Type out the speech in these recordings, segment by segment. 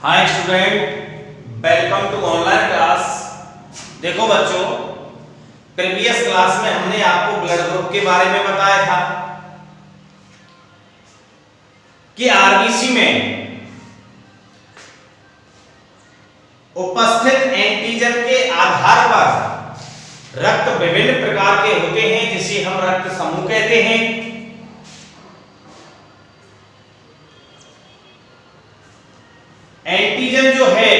Hi student, welcome to online class. देखो बच्चों, previous class में हमने आपको ब्लड ग्रुप के बारे में बताया था कि आरबीसी में उपस्थित एंटीजन के आधार पर रक्त विभिन्न प्रकार के होते हैं जिसे हम रक्त समूह कहते हैं। एंटीजन जो है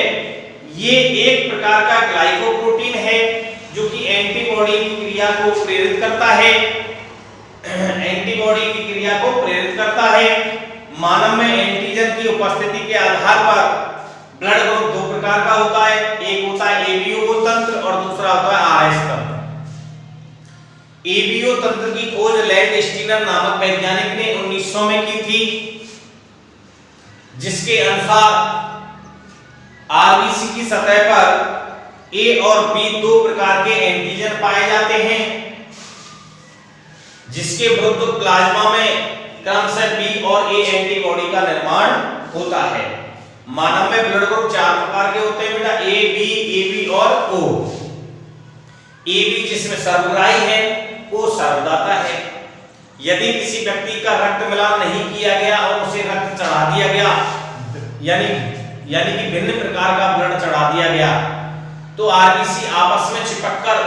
ये एक प्रकार का ग्लाइकोप्रोटीन है जो कि एंटीबॉडी की क्रिया को प्रेरित करता है। एंटीबॉडी की क्रिया को प्रेरित करता है। मानव में एंटीजन की उपस्थिति के आधार पर ब्लड ग्रुप दो प्रकार का होता है। एक होता है एबीओ तंत्र और दूसरा होता है आरएच तंत्र। एबीओ तंत्र की खोज लैंड स्टीनर नामक वैज्ञानिक ने 1900 में की थी, जिसके अनुसार आरबीसी की सतह पर ए और बी दो प्रकार के एंटीजन पाए जाते हैं, जिसके विरुद्ध प्लाज्मा में क्रमशः बी और ए एंटीबॉडी का निर्माण होता है। मानव में ब्लड ग्रुप चार प्रकार के होते हैं बेटा, ए बी, एबी और ओ। ए बी जिसमें सर्वग्राही है, ओ सर्वदाता है। यदि किसी व्यक्ति का रक्त मिलान नहीं किया गया और उसे रक्त चढ़ा दिया गया, यानी कि भिन्न प्रकार का ब्लड चढ़ा दिया गया, तो आरबीसी आपस में चिपककर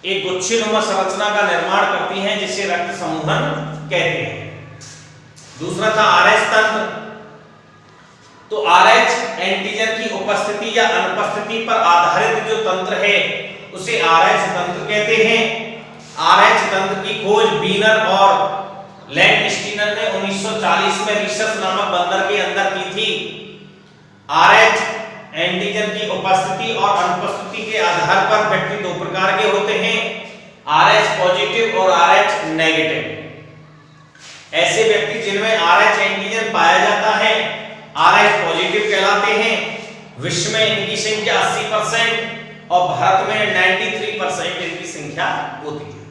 एक गुच्छेनुमा संरचना का निर्माण करती हैं जिसे रक्त समूहन कहते हैं। दूसरा था आरएच तंत्र। तो आरएच एंटीजन की उपस्थिति या अनुपस्थिति पर आधारित जो तंत्र है उसे आरएच तंत्र कहते हैं। आरएच तंत्र की खोज बीनर और लैंड स्टीनर ने 1940 में रिसर्च नामक बंदर के अंदर की थी। आरएच एंटीजन की उपस्थिति और अनुपस्थिति के आधार पर व्यक्ति दो प्रकार के होते हैं, आरएच पॉजिटिव और आरएच नेगेटिव। ऐसे व्यक्ति जिनमें आरएच एंटीजन पाया जाता है आरएच पॉजिटिव कहलाते हैं। विश्व में इनकी संख्या 80% और भारत में 93% इनकी संख्या होती है।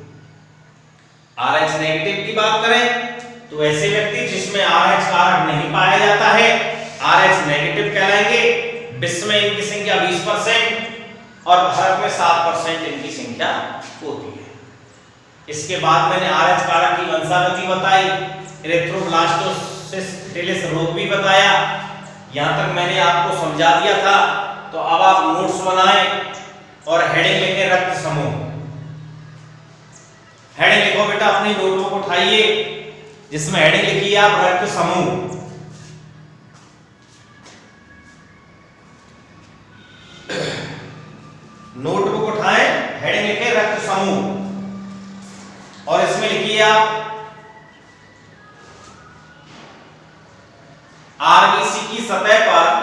आरएच नेगेटिव की बात करें तो ऐसे व्यक्ति जिसमें आरएच कारक नहीं पाया जाता है आरएच नेगेटिव कहलाएंगे। विश्व में इनकी संख्या 20% और भारत में 7% इनकी संख्या होती है। इसके बाद मैंने आरएच कारक की वंशावली बताई, इरेथ्रोब्लास्टोसिस टेलिस रोग भी बताया। यहां तक मैंने आपको समझा दिया था। तो अब आप नोट्स बनाएं और हेडिंग लिखें रक्त समूह। हेडिंग लिखो बेटा, अपनी नोटबुक उठाइए जिसमें हेडिंग लिखिए आप रक्त समूह। नोटबुक उठाएं, हेडिंग लिखें रक्त समूह और इसमें लिखिए आप आरबीसी की सतह पर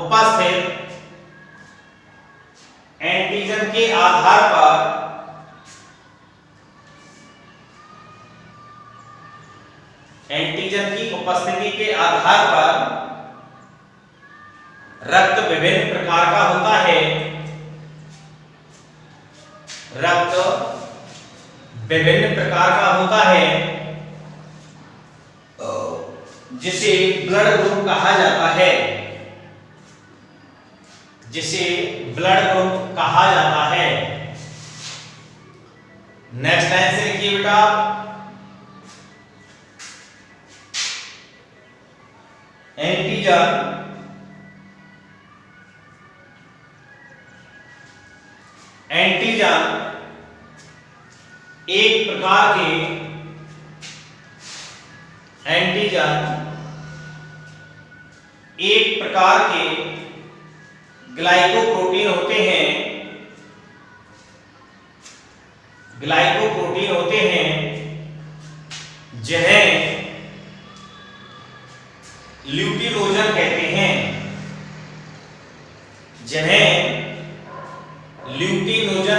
उपस्थित एंटीजन के आधार पर एंटीजन की उपस्थिति के आधार पर रक्त विभिन्न प्रकार का होता है। रक्त विभिन्न प्रकार का होता है जिसे ब्लड ग्रुप कहा जाता है। नेक्स्ट लाइन से लिखिए बेटा, एंटीजन एक प्रकार के ग्लाइकोप्रोटीन होते हैं जिन्हें ल्यूटिनोजन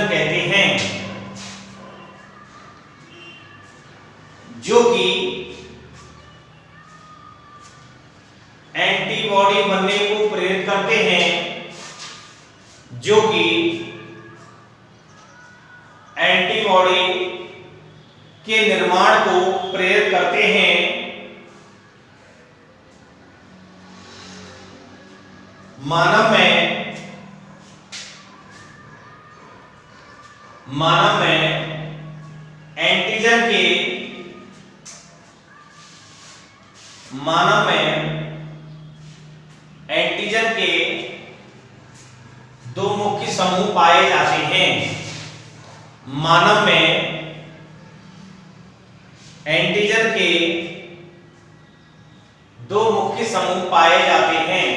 कहते हैं, जो कि एंटीबॉडी बनने को प्रेरित करते हैं, जो कि के निर्माण को प्रेरित करते हैं। मानव में एंटीजन के दो मुख्य समूह पाए जाते हैं। मानव में एंटीजन के दो मुख्य समूह पाए जाते हैं।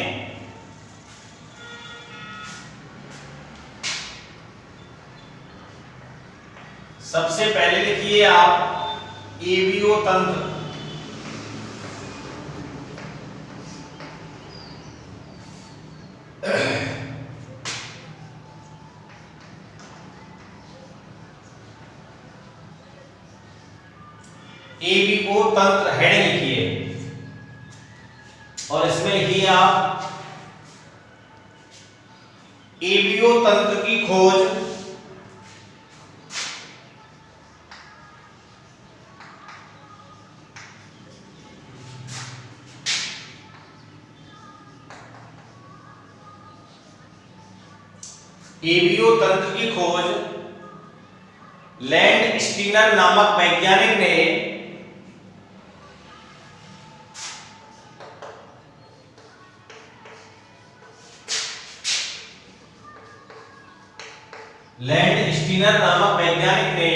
सबसे पहले लिखिए आप एबीओ तंत्र। एबीओ तंत्र हेडिंग लिखिए और इसमें लिखिए आप एबीओ तंत्र की खोज एबीओ तंत्र की खोज लैंडस्टीनर नामक वैज्ञानिक ने लैंडस्टीनर नामक वैज्ञानिक ने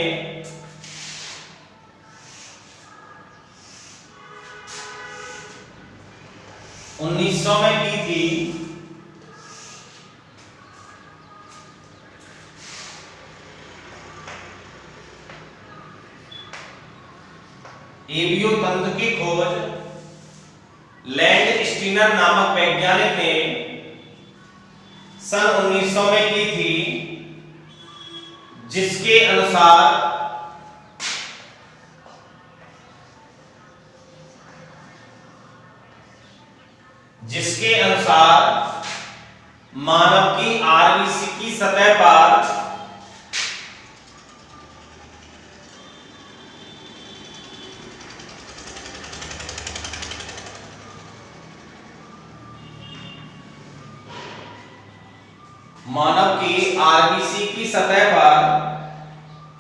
1900 में की थी। एबीओ तंत्र की खोज लैंडस्टीनर नामक वैज्ञानिक ने सन 1900 में की थी, जिसके अनुसार मानव की आरबीसी की सतह पर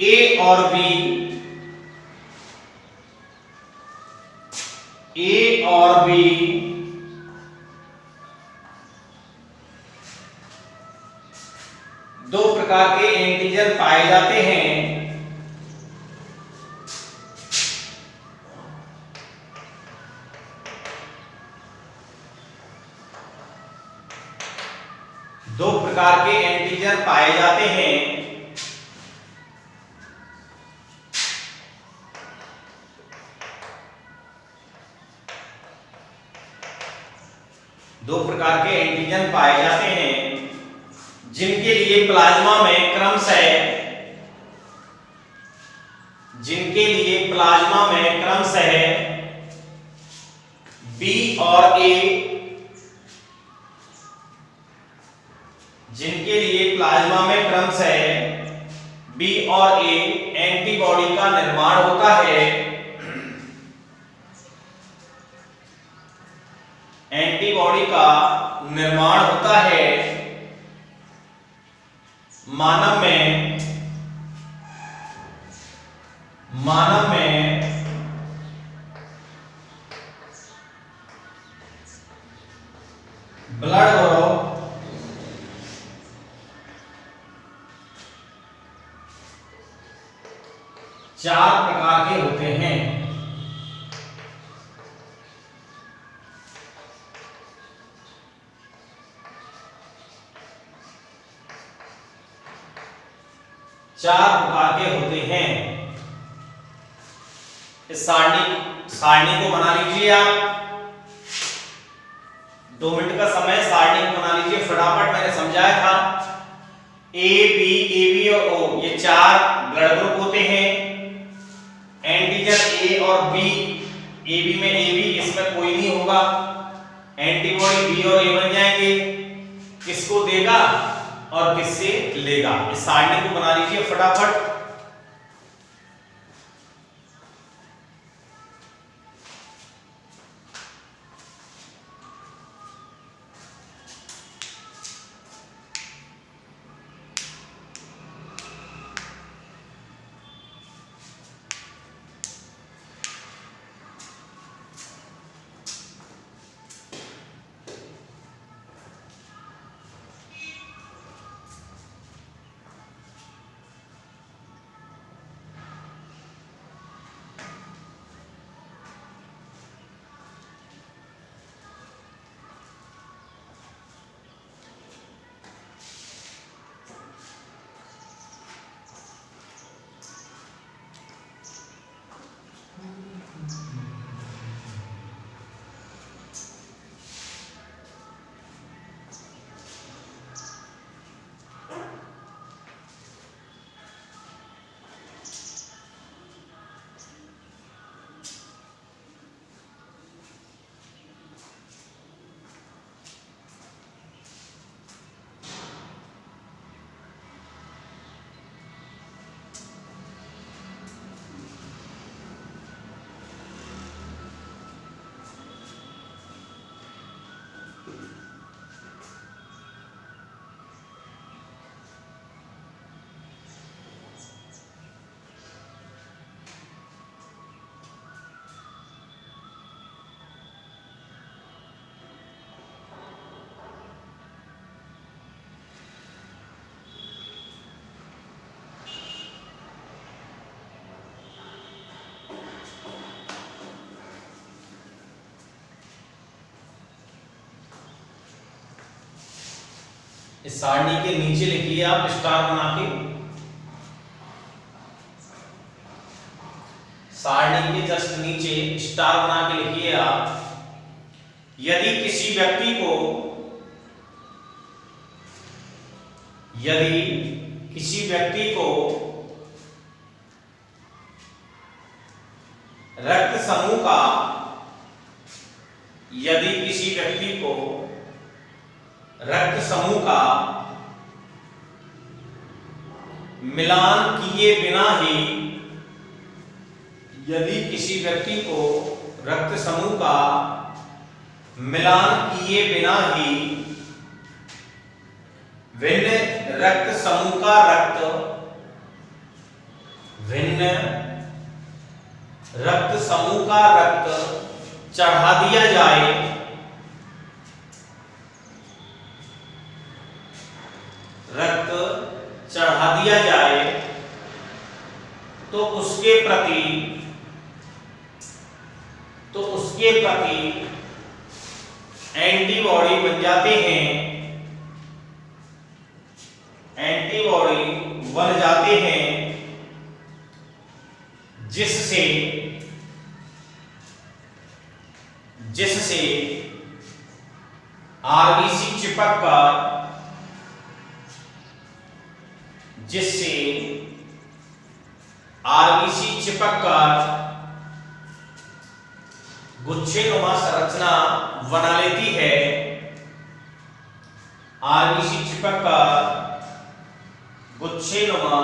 ए और बी दो प्रकार के एंटीजन पाए जाते हैं। दो प्रकार के एंटीजन पाए जाते हैं। दो प्रकार के एंटीजन पाए जाते हैं जिनके लिए प्लाज्मा में क्रमशः बी और ए एंटीबॉडी का निर्माण होता है। एंटीबॉडी का निर्माण होता है। मानव में ब्लड ग्रुप चार प्रकार के होते हैं। इस सारणी को बना लीजिए आप। 2 मिनट का समय, सारणी को बना लीजिए फटाफट। मैंने समझाया था ए बी और ओ ये 4 ब्लड ग्रुप होते हैं। एंटीजन ए और बी, ए बी में ए बी इसमें कोई नहीं होगा। एंटीबॉडी बी और ए बन जाएंगे। किसको देगा और किससे लेगा? इस सारणी को बना लीजिए फटाफट। इस सारणी के नीचे लिखिए आप स्टार बना के, सारणी के जस्ट नीचे स्टार बना के लिखिए आप, यदि किसी व्यक्ति को रक्त समूह का, यदि किसी व्यक्ति को रक्त समूह का मिलान किए बिना ही, यदि किसी व्यक्ति को रक्त समूह का मिलान किए बिना ही भिन्न रक्त समूह का रक्त, भिन्न रक्त समूह का रक्त चढ़ा दिया जाए, रक्त चढ़ा दिया जाए, तो उसके प्रति एंटीबॉडी बन जाते हैं, एंटीबॉडी बन जाते हैं, जिससे आरबीसी चिपक कर, जिससे आरबीसी चिपक कर गुच्छेनुमा संरचना बना लेती है, आरबीसी चिपक कर गुच्छेनुमा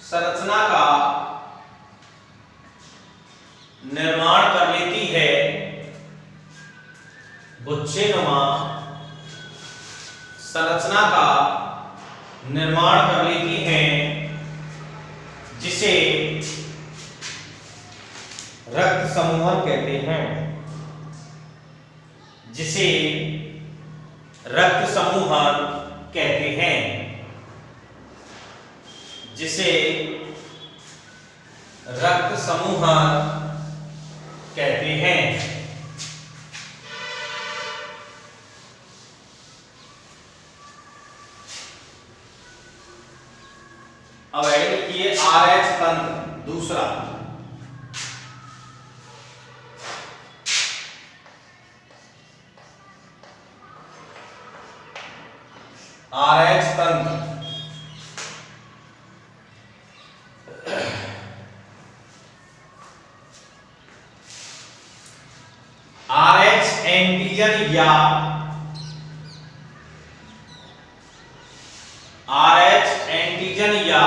संरचना का निर्माण कर लेती है, गुच्छेनुमा संरचना का निर्माण कर लेती हैं, जिसे रक्त समूहन कहते हैं, जिसे रक्त समूहन कहते हैं, जिसे रक्त समूहन कहते हैं। अब ऐड लिखिए RH तंत्र दूसरा, RH तंत्र RH एंटीजन या RH एंटीजन या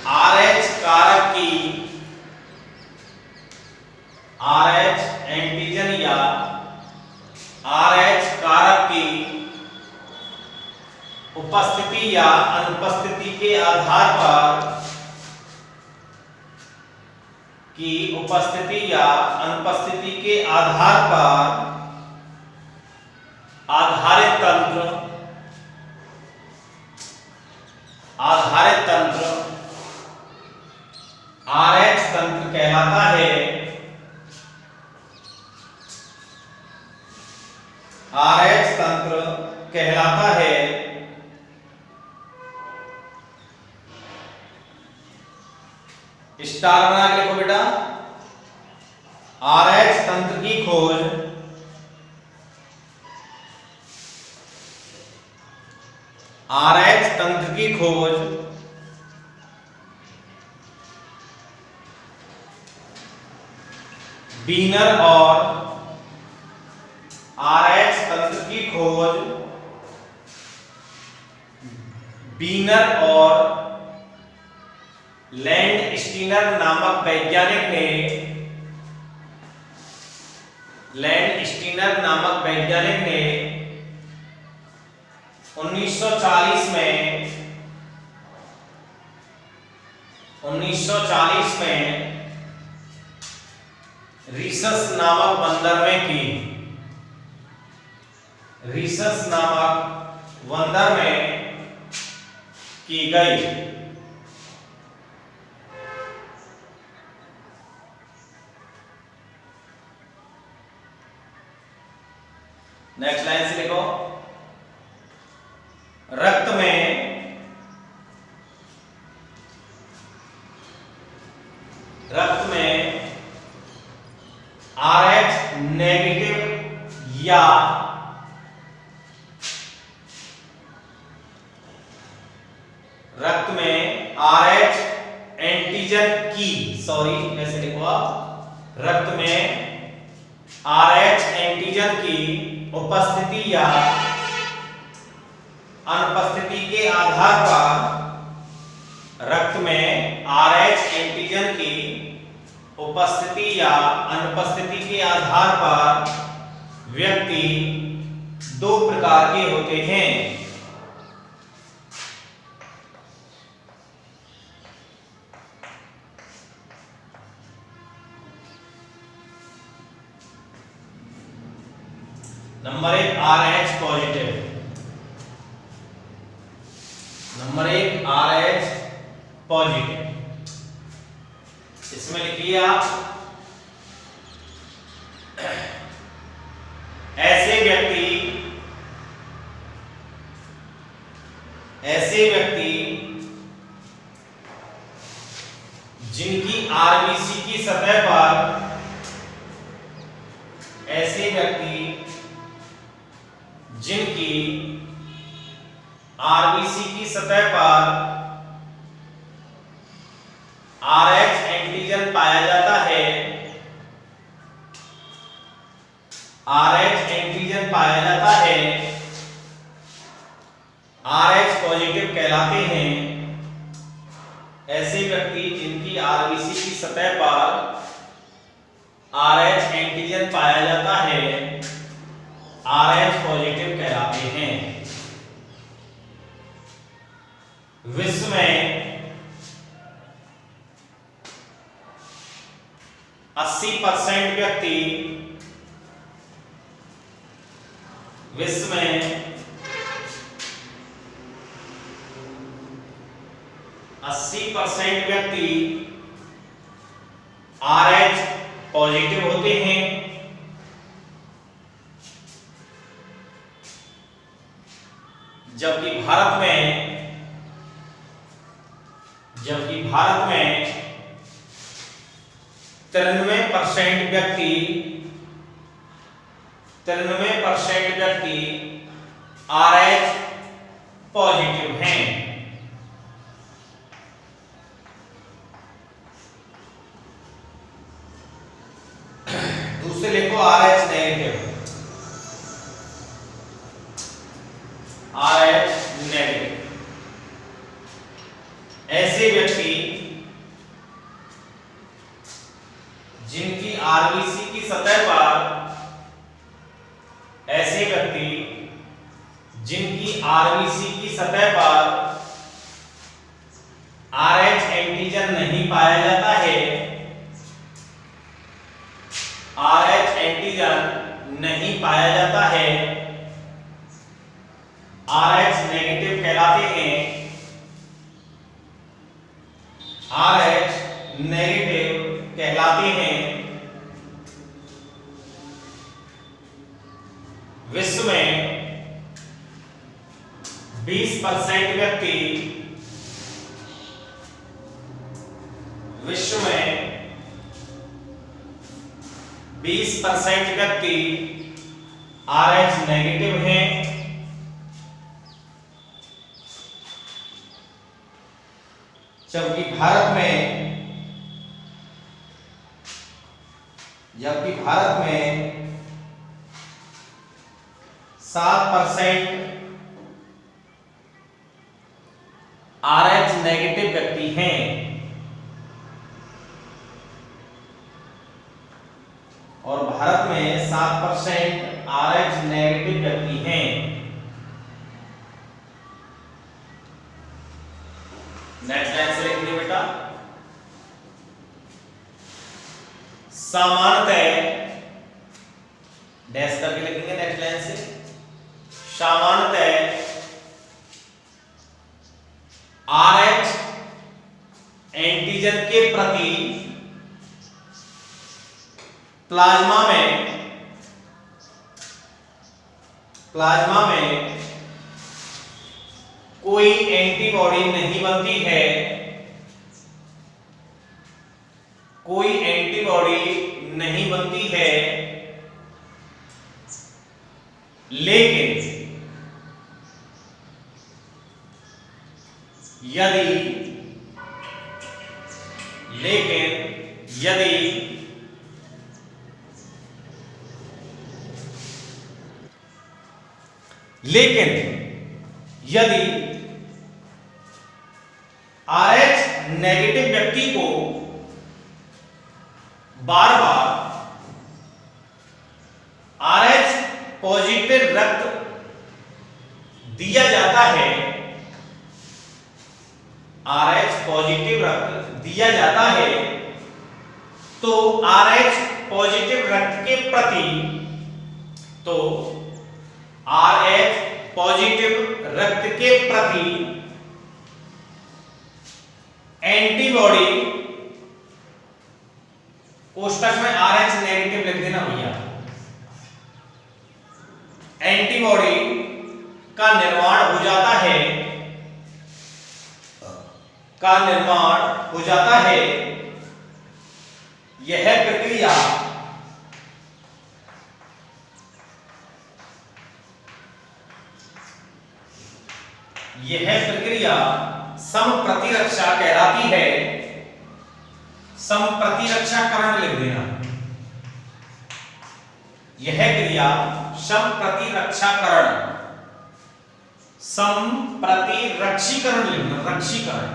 RH कारक की, RH एंटीजन या RH कारक की उपस्थिति या अनुपस्थिति के आधार पर, की उपस्थिति या अनुपस्थिति के आधार पर आधारित तंत्र RH तंत्र कहलाता है, RH तंत्र कहलाता है। स्टार बना के लिखो बेटा, RH तंत्र की खोज, RH तंत्र की खोज बीनर और RH तंत्र की खोज बीनर और लैंडस्टीनर नामक वैज्ञानिक ने, लैंडस्टीनर नामक वैज्ञानिक ने 1940 में रीसस नामक बंदर में की, रीसस नामक बंदर में की गई। नेक्स्ट लाइन से लिखो, रक्त में RH नेगेटिव या रक्त में RH एंटीजन की, सॉरी ऐसे लिखो आप, रक्त में RH एंटीजन की उपस्थिति या अनुपस्थिति के आधार पर, रक्त में RH एंटीजन की उपस्थिति या अनुपस्थिति के आधार पर व्यक्ति दो प्रकार के होते हैं। Number 1 RH positive, number 1 RH positive, इसमें लिखिए आप, ऐसे व्यक्ति जिनकी आरबीसी की सतह पर, ऐसे व्यक्ति जिनकी आरबीसी की सतह पर RH एंटीजन पाया जाता है, RH एंटीजन पाया जाता है, RH पॉजिटिव कहलाते हैं। ऐसे व्यक्ति जिनकी आरबीसी की सतह पर RH एंटीजन पाया जाता है, RH पॉजिटिव कहलाते हैं। विश्व में 80% व्यक्ति, विश्व में 80% व्यक्ति RH पॉजिटिव होते हैं, जबकि भारत में 93% व्यक्ति RH पॉजिटिव हैं। दूसरे लिखो RH नेगेटिव, RH नेगेटिव, ऐसे व्यक्ति जिनकी आरबीसी की सतह पर, ऐसे व्यक्ति जिनकी आरबीसी की सतह पर RH एंटीजन नहीं पाया जाता है, RH एंटीजन नहीं पाया जाता है, RH नेगेटिव कहलाते हैं। RH नेगेटिव कहलाते हैं। विश्व में 20% व्यक्ति, विश्व में 20% व्यक्ति RH नेगेटिव हैं, जबकि भारत में 7% RH नेगेटिव व्यक्ति हैं, और भारत में 7% RH नेगेटिव व्यक्ति हैं। नेक्स्ट लाइन से लिखिए बेटा, सामान्यतः, डैश करके लिखेंगे नेक्स्ट लाइन से, सामान्यतः RH एंटीजन के प्रति प्लाज्मा में प्लाज्मा में कोई एंटीबॉडी नहीं बनती है, कोई एंटीबॉडी नहीं बनती है, लेकिन यदि RH नेगेटिव व्यक्ति को बार बार RH पॉजिटिव रक्त दिया जाता है, RH पॉजिटिव रक्त दिया जाता है, तो RH पॉजिटिव रक्त के प्रति RH पॉजिटिव रक्त के प्रति एंटीबॉडी, कोष्टक में RH नेगेटिव लिख देना भैया, एंटीबॉडी का निर्माण हो जाता है, यह प्रक्रिया समप्रतिरक्षा कहलाती है। समप्रतिरक्षाकरण लिख देना, यह क्रिया समप्रतिरक्षाकरण, समप्रतिरक्षीकरण लिखना, रक्षीकरण,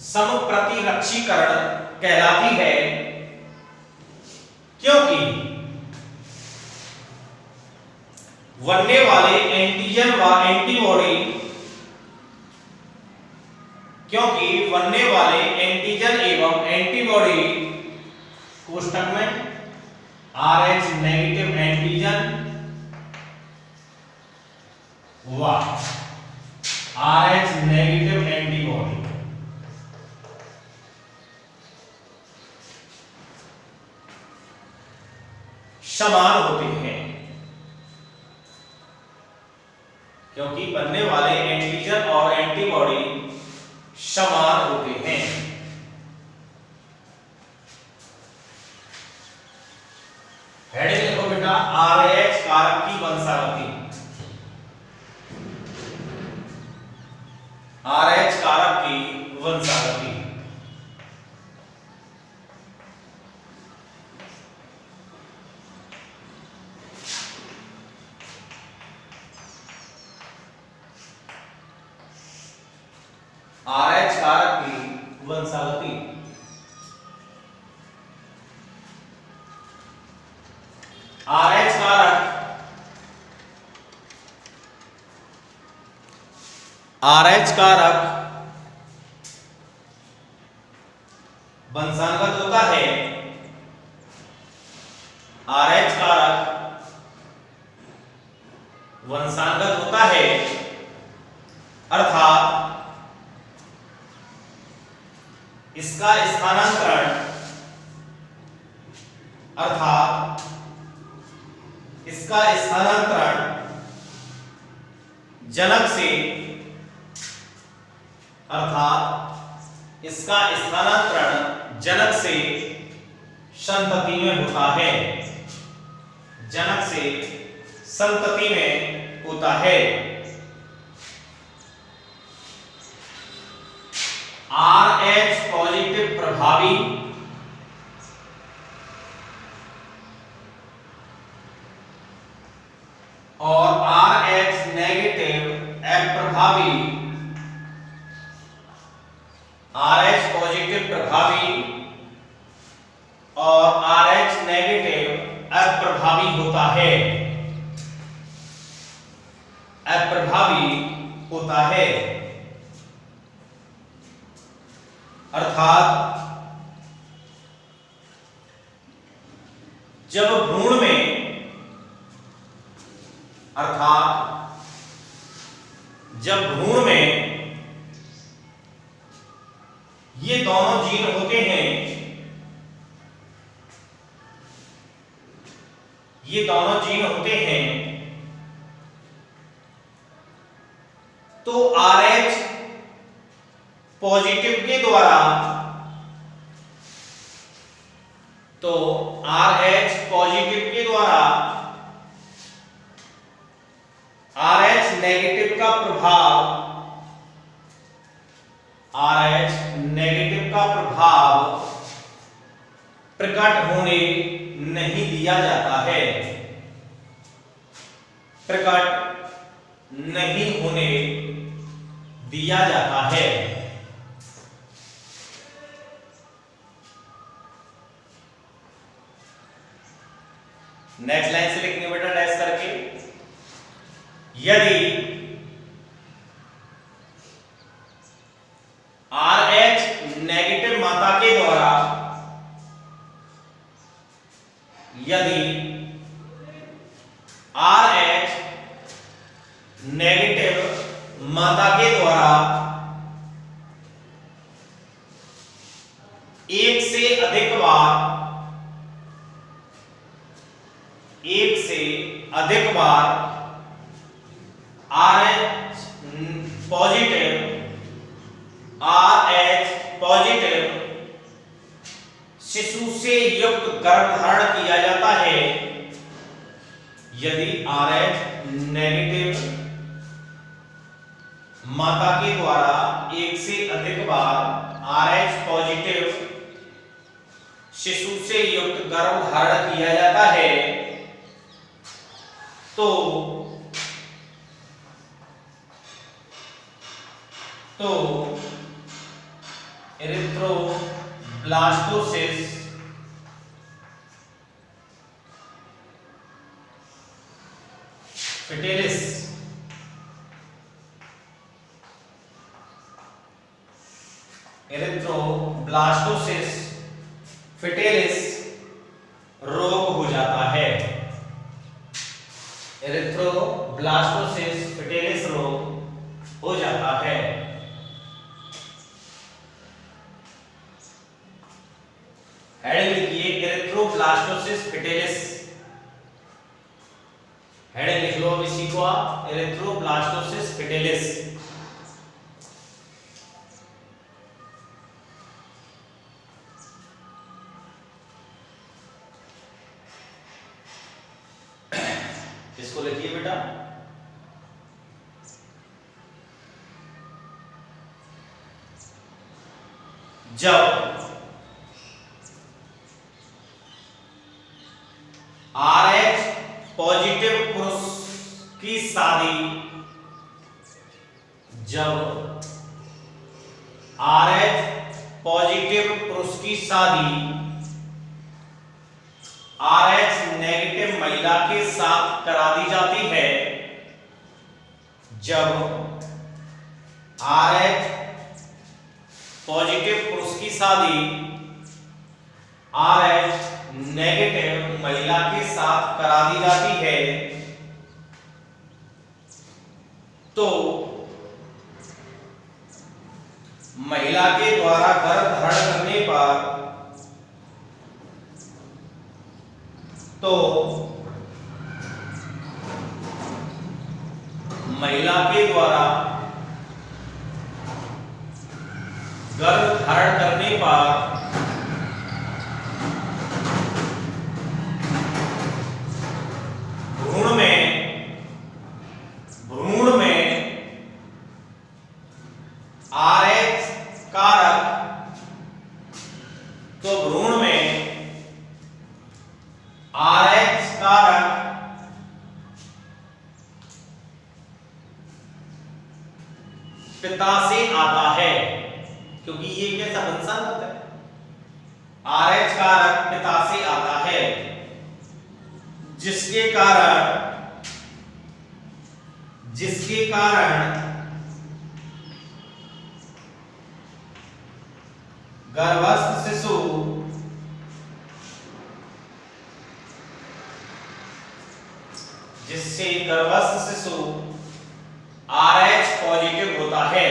समप्रतिरक्षीकरण कहलाती है, क्योंकि बनने वाले एंटीजन व एंटीबॉडी, क्योंकि बनने वाले एंटीजन एवं एंटीबॉडी कोष्टक में RH नेगेटिव एंटीजन व RH नेगेटिव एंटीबॉडी समान होते हैं, क्योंकि बनने वाले एंटीजन और एंटीबॉडी समान होते हैं। हेडिंग लिखो बेटा, RH कारक की वंशावली, RH कारक की वंशावली। RH कारक की वंशावली, RH कारक, RH कारक वंशानुगत होता है, RH कारक वंशानुगत होता है, अर्थात इसका स्थानांतरण, जनक से, जनक से संतति में होता है, जनक से संतति में होता है। RH पॉजिटिव प्रभावी और RH नेगेटिव अप्रभावी, RH पॉजिटिव प्रभावी और RH नेगेटिव अप्रभावी होता है, अप्रभावी होता है, अर्थात जब भ्रूण में, ये दोनों जीन होते हैं, पॉजिटिव के द्वारा, तो RH पॉजिटिव के द्वारा RH नेगेटिव का प्रभाव, RH नेगेटिव का प्रभाव प्रकट होने नहीं दिया जाता है, प्रकट नहीं होने दिया जाता है। नेक्स्ट लाइन से लिखेंगे बेटा डैश करके, यदि RH नेगेटिव माता के द्वारा, यदि RH नेगेटिव माता के द्वारा एक से अधिक बार RH पॉजिटिव शिशु से युक्त गर्भधारण किया जाता है, यदि RH नेगेटिव माता के द्वारा एक से अधिक बार RH पॉजिटिव शिशु से युक्त गर्भधारण किया जाता है, तो एरिथ्रोब्लास्टोसिस फिटेलिस रोग हो जाता है, एरिथ्रोब्लास्टोसिस फिटेलिस रोग हो जाता है। हेडिंग लिखिए एरिथ्रोब्लास्टोसिस फिटेलिस, हेडिंग लिख लो अब इसी को आप, एरिथ्रोब्लास्टोसिस फिटेलिस। इसको लिखिए बेटा, जब RH पॉजिटिव पुरुष की शादी, जब RH पॉजिटिव पुरुष की शादी RH नेगेटिव महिला के साथ करा दी जाती है, जब RH पॉजिटिव पुरुष की शादी RH नेगेटिव महिला के साथ करा दी जाती है, तो महिला के द्वारा गर्भ धारण करने पर, तो महिला के द्वारा गर्भ धारण करने पर भ्रूण में RH कारक, तो भ्रूण में RH कारक पिता से आता है, क्योंकि ये कैसा वंशानुगत होता है, RH कारक पिता से आता है, जिसके कारण गर्भस्थ शिशु RH पॉजिटिव होता है,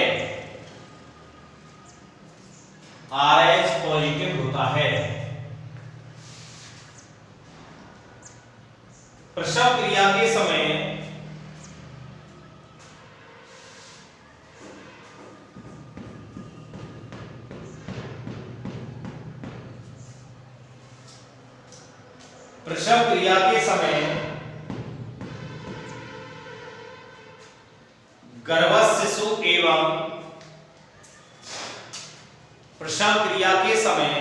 RH पॉजिटिव होता है। प्रसव क्रिया के समय प्रसव क्रिया के समय गर्भस्थ शिशु एवं प्रसव क्रिया के समय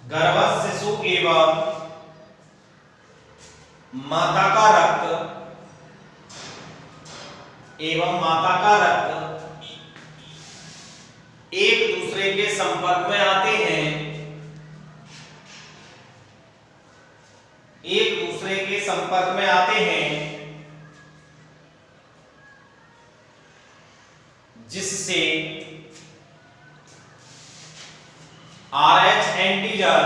गर्भस्थ शिशु एवं माता का रक्त एक दूसरे के संपर्क में आते हैं, जिससे RH एंटीजन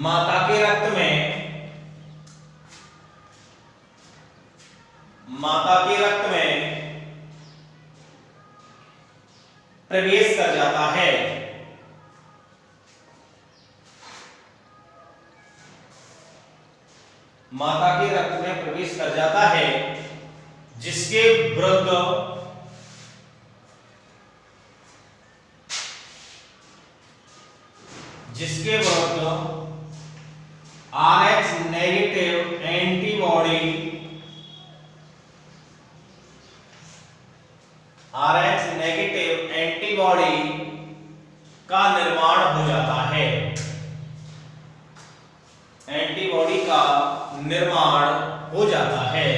माता के रक्त में प्रवेश कर जाता है। माता के रक्त में प्रवेश कर जाता है, जिसके विरुद्ध RH नेगेटिव एंटीबॉडी का निर्माण हो जाता है। एंटीबॉडी का निर्माण हो जाता है।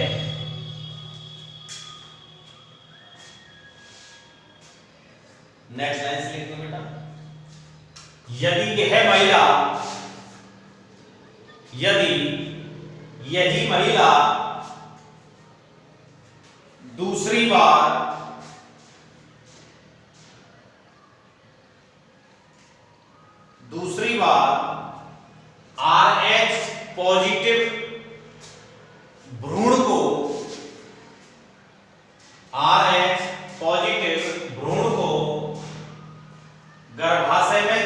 नेक्स्ट लाइन से लिख दो बेटा। यदि यही महिला दूसरी बार RH पॉजिटिव भ्रूण को गर्भाशय में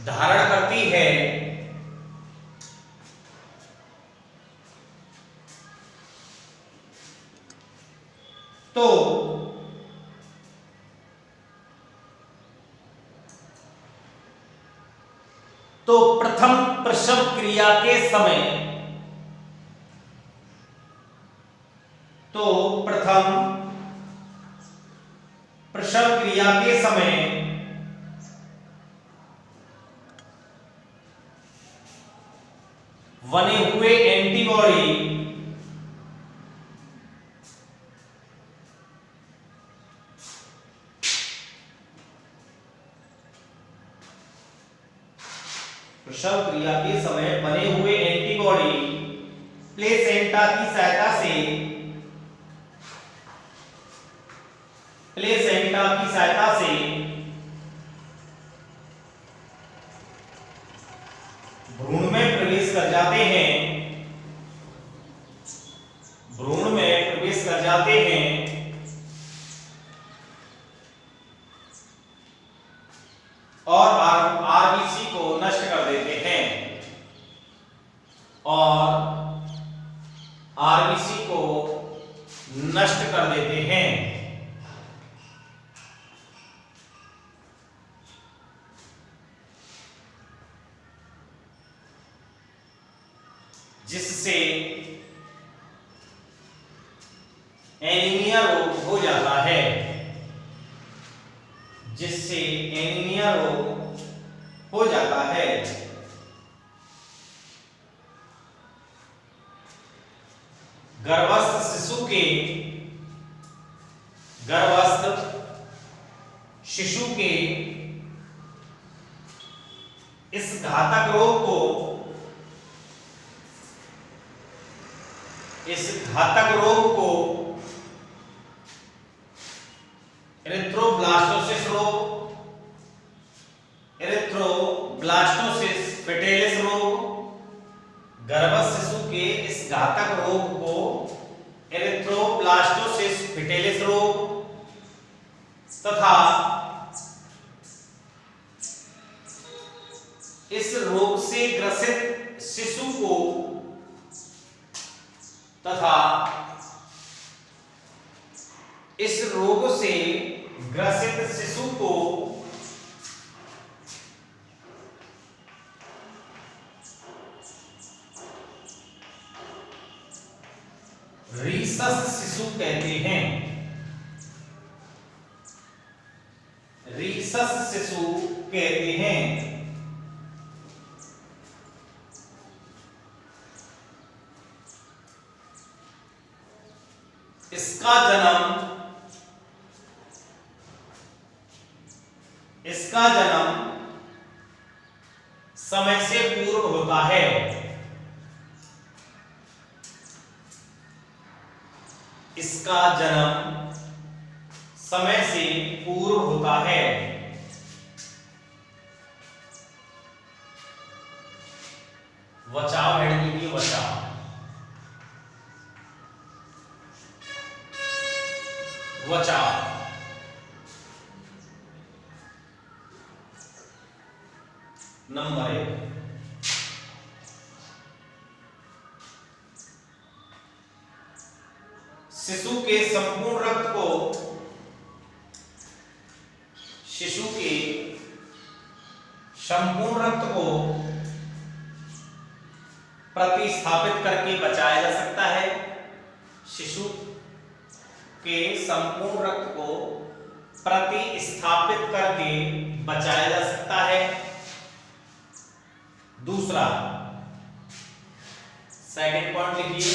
धारण करती है, तो प्रथम प्रसव क्रिया के समय बने हुए एंटीबॉडी प्लेसेंटा की सहायता से भ्रूण में प्रवेश कर जाते हैं, और आरबीसी को नष्ट कर देते हैं, जिससे एनीमिया रोग हो जाता है, गर्भस्थ शिशु के इस घातक रोग को एरिथ्रोब्लास्टोसिस फेटेलिस रोग, गर्भस्थ शिशु के इस घातक रोग को एरिथ्रोब्लास्टोसिस फेटेलिस रोग तथा इस रोग से ग्रसित शिशु को तथा इस रोग से ग्रसित शिशु को रीसस शिशु कहते हैं। रीसस शिशु कहते हैं। इसका जन्म समय से पूर्व होता है। इसका जन्म समय से पूर्व होता है। बचाव हेड लीजिए, बचाव। बचाव नंबर 1, शिशु के संपूर्ण रक्त को प्रतिस्थापित करके बचाया जा सकता है। शिशु के संपूर्ण रक्त को प्रतिस्थापित करके बचाया जा सकता है। दूसरा, सेकंड पॉइंट लिखिए,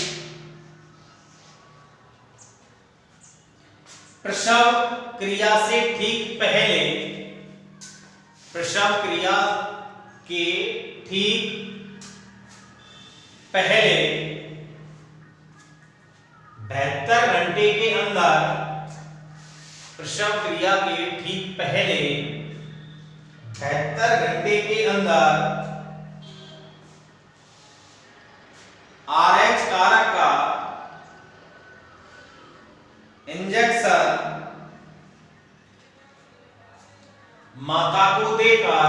प्रसव क्रिया से ठीक पहले, प्रसव क्रिया के ठीक पहले 72 घंटे के अंदर, प्रसव क्रिया के ठीक पहले 72 घंटे के अंदर RH कारक का इंजेक्शन माता को देकर